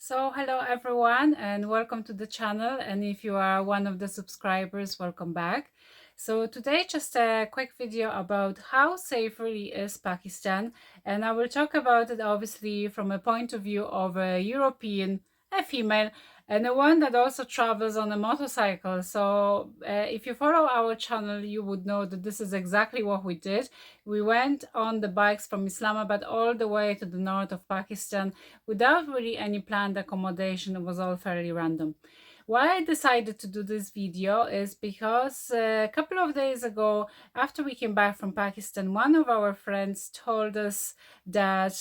So hello everyone and welcome to the channel, and if you are one of the subscribers, welcome back. So today just a quick video about how safe really is Pakistan, and I will talk about it obviously from a point of view of a European, a female, and the one that also travels on a motorcycle. So if you follow our channel, you would know that this is exactly what we did. We went on the bikes from Islamabad all the way to the north of Pakistan without really any planned accommodation. It was all fairly random. Why I decided to do this video is because a couple of days ago, after we came back from Pakistan, one of our friends told us that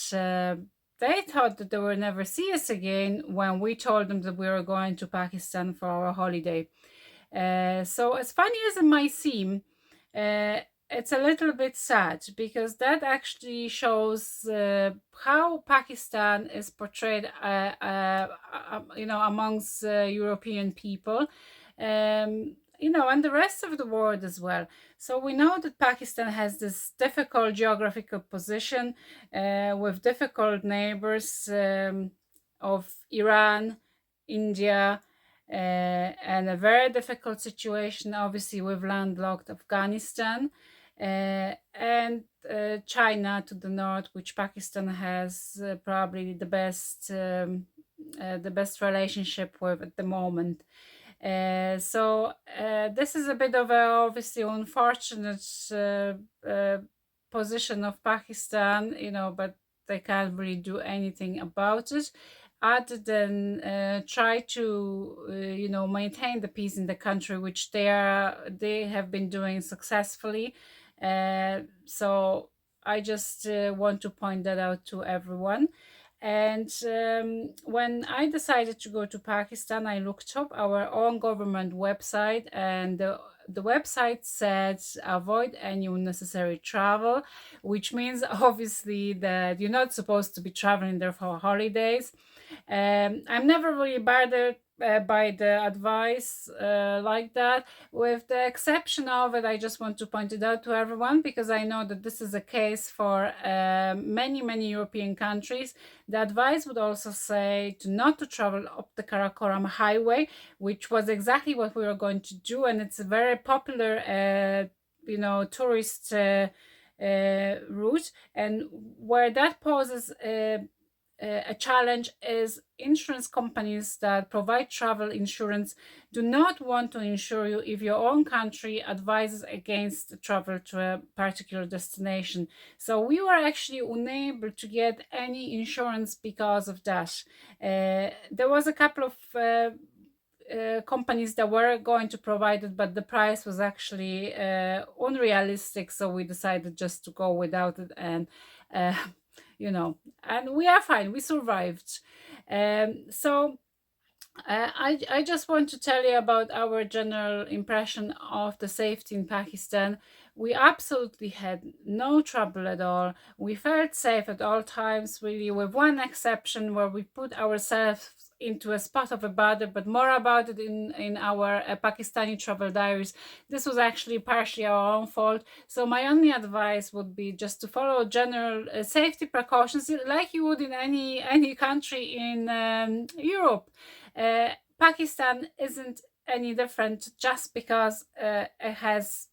they thought that they would never see us again when we told them that we were going to Pakistan for our holiday. So as funny as it might seem, uh, it's a little bit sad because that actually shows how Pakistan is portrayed, amongst European people, and the rest of the world as well. So we know that Pakistan has this difficult geographical position with difficult neighbors of Iran, India, and a very difficult situation, obviously, with landlocked Afghanistan and China to the north, which Pakistan has probably the best relationship with at the moment. So this is a bit of a obviously unfortunate position of Pakistan, but they can't really do anything about it other than try to maintain the peace in the country, which they have been doing successfully. So I just want to point that out to everyone. And when I decided to go to Pakistan, I looked up our own government website, and the website said avoid any unnecessary travel, which means obviously that you're not supposed to be traveling there for holidays. I'm never really bothered by the advice like that. With the exception of it, I just want to point it out to everyone because I know that this is a case for many, many European countries. The advice would also say not to travel up the Karakoram highway, which was exactly what we were going to do, and it's a very popular, tourist route, and where that poses a challenge is insurance companies that provide travel insurance do not want to insure you if your own country advises against travel to a particular destination. So we were actually unable to get any insurance because of that. There was a couple of companies that were going to provide it, but the price was actually unrealistic, so we decided just to go without it, and uh, and we are fine. We survived. So I just want to tell you about our general impression of the safety in Pakistan. We absolutely had no trouble at all. We felt safe at all times, really, with one exception where we put ourselves into a spot of a bother, but more about it in our Pakistani travel diaries. This was actually partially our own fault. So my only advice would be just to follow general safety precautions like you would in any country in Europe. Pakistan isn't any different just because it has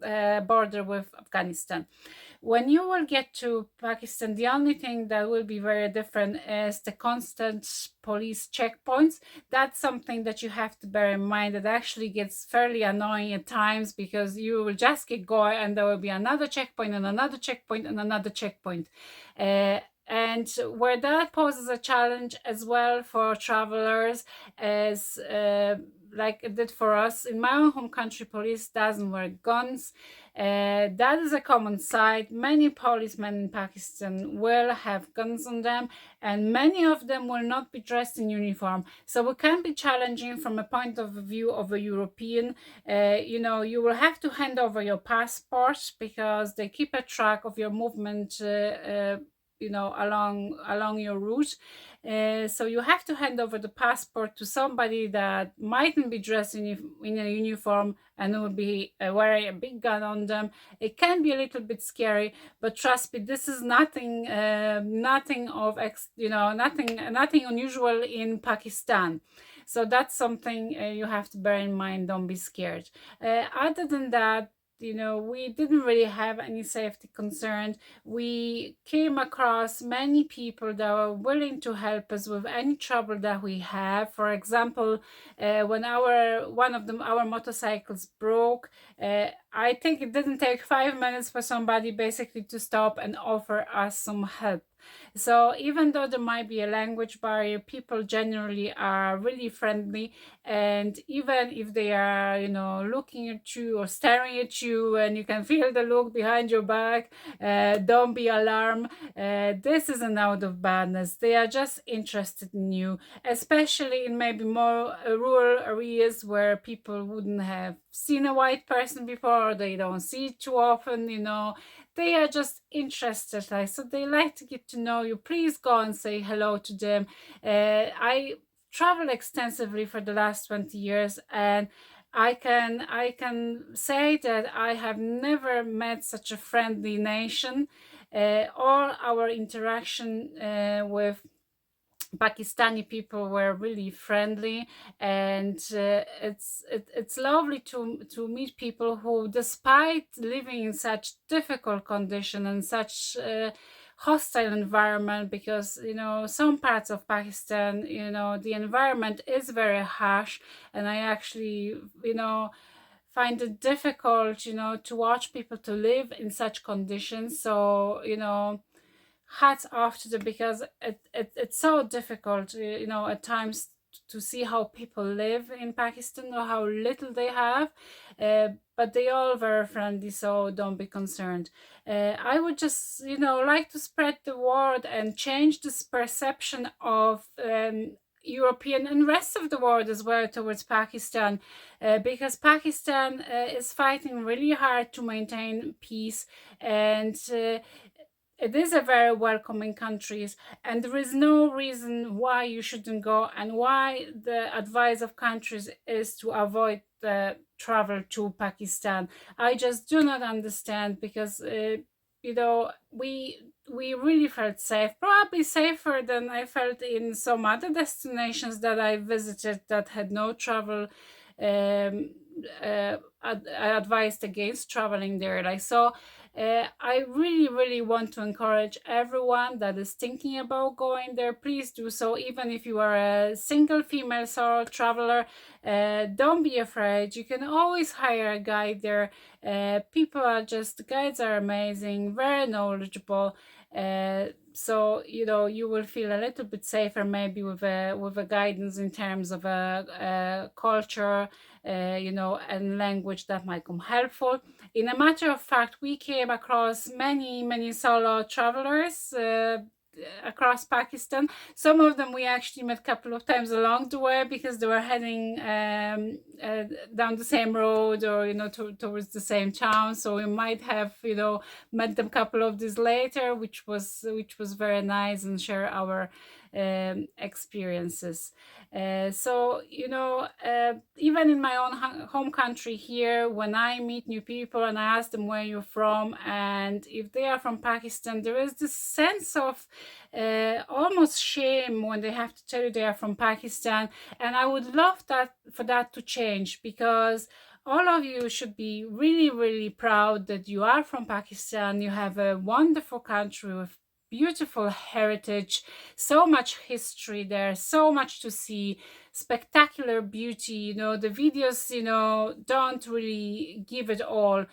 a border with Afghanistan. When you will get to Pakistan, the only thing that will be very different is the constant police checkpoints. That's something that you have to bear in mind. That actually gets fairly annoying at times because you will just get going and there will be another checkpoint and another checkpoint and another checkpoint. And where that poses a challenge as well for travelers is like it did for us. In my own home country, police doesn't wear guns. That is a common sight. Many policemen in Pakistan will have guns on them, and many of them will not be dressed in uniform. So it can be challenging from a point of view of a European. You will have to hand over your passport because they keep a track of your movement. along your route. So you have to hand over the passport to somebody that mightn't be dressed in a uniform and will be wearing a big gun on them. It can be a little bit scary, but trust me, this is nothing, nothing unusual in Pakistan. So that's something you have to bear in mind. Don't be scared. Other than that, we didn't really have any safety concerns. We came across many people that were willing to help us with any trouble that we have. For example, when one of our motorcycles broke, I think it didn't take 5 minutes for somebody basically to stop and offer us some help. So even though there might be a language barrier, people generally are really friendly. And even if they are, looking at you or staring at you, and you can feel the look behind your back, don't be alarmed. This isn't out of badness. They are just interested in you, especially in maybe more rural areas where people wouldn't have seen a white person before, or they don't see it too often, they are just interested, so they like to get to know you. Please go and say hello to them. I travel extensively for the last 20 years, and I can say that I have never met such a friendly nation. All our interaction with Pakistani people were really friendly, and it's lovely to meet people who, despite living in such difficult condition and such hostile environment, because some parts of Pakistan, the environment is very harsh, and I actually find it difficult to watch people to live in such conditions. So hats off to them, because it's so difficult, at times, to see how people live in Pakistan or how little they have. But they all very friendly, so don't be concerned. I would just, like to spread the word and change this perception of European and rest of the world as well towards Pakistan, because Pakistan is fighting really hard to maintain peace, and it is a very welcoming country, and there is no reason why you shouldn't go, and why the advice of countries is to avoid the travel to Pakistan. I just do not understand, because we really felt safe, probably safer than I felt in some other destinations that I visited that had no travel. I advised against traveling there. I really, really want to encourage everyone that is thinking about going there. Please do so, even if you are a single female solo traveler. Don't be afraid. You can always hire a guide there. Guides are amazing, very knowledgeable. So you will feel a little bit safer, maybe with a guidance in terms of a culture, and language that might come helpful. In a matter of fact, we came across many solo travelers across Pakistan. Some of them we actually met a couple of times along the way, because they were heading down the same road, or towards the same town. So we might have met them a couple of days later, which was very nice, and share our experiences. So even in my own home country here, when I meet new people and I ask them where you're from, and if they are from Pakistan, there is this sense of almost shame when they have to tell you they are from Pakistan. And I would love for that to change, because all of you should be really, really proud that you are from Pakistan. You have a wonderful country with beautiful heritage, so much history there, so much to see, spectacular beauty. The videos don't really give it all.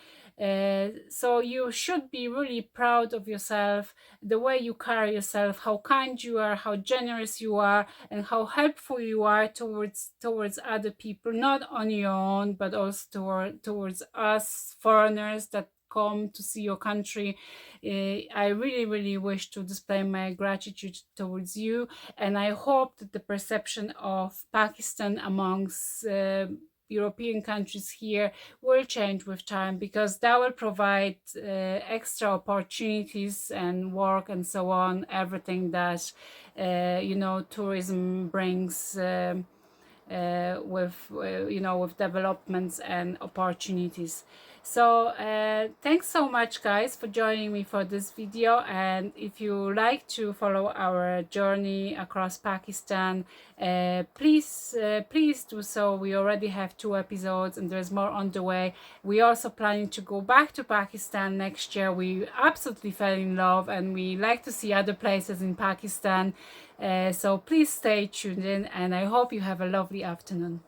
So you should be really proud of yourself, the way you carry yourself, how kind you are, how generous you are, and how helpful you are towards other people, not on your own, but also towards us foreigners that come to see your country. I really, really wish to display my gratitude towards you, and I hope that the perception of Pakistan amongst European countries here will change with time, because that will provide extra opportunities and work and so on, everything that tourism brings with with developments and opportunities. So thanks so much, guys, for joining me for this video. And if you like to follow our journey across Pakistan, please do so. We already have 2 episodes and there's more on the way. We also planning to go back to Pakistan next year. We absolutely fell in love and we like to see other places in Pakistan. So please stay tuned in, and I hope you have a lovely afternoon.